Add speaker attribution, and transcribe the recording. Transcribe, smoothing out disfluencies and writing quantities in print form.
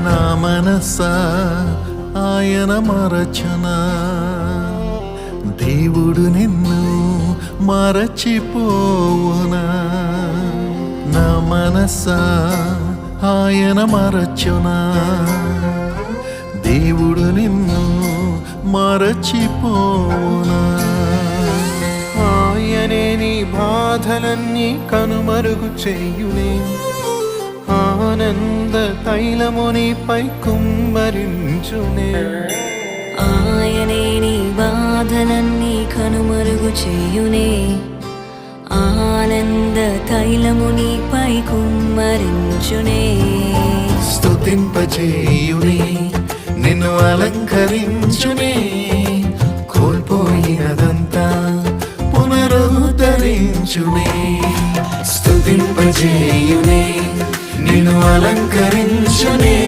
Speaker 1: నా మనసా ఆయన మరచునా, దేవుడు నిన్ను మరచిపోవునా. నా మనసా ఆయన మరచునా, దేవుడు నిన్ను మరచిపోవునా.
Speaker 2: ఆయనే నీ బాధలన్నీ కనుమరుగు చేయునే, ఆనంద తైలమునిపై కుమ్మరించునే.
Speaker 3: ఆయనే నీ బాధలన్నీ కనుమరుగు చేయునే, ఆనంద తైలమునిపై కుమ్మరించునే.
Speaker 1: స్తుతింపచేయునే, నిన్ను అలంకరించునే, కోల్పోయినదంతా పునరుద్ధరించునే. స్తుతింపచేయునే, నిన్ను అలంకరించునే.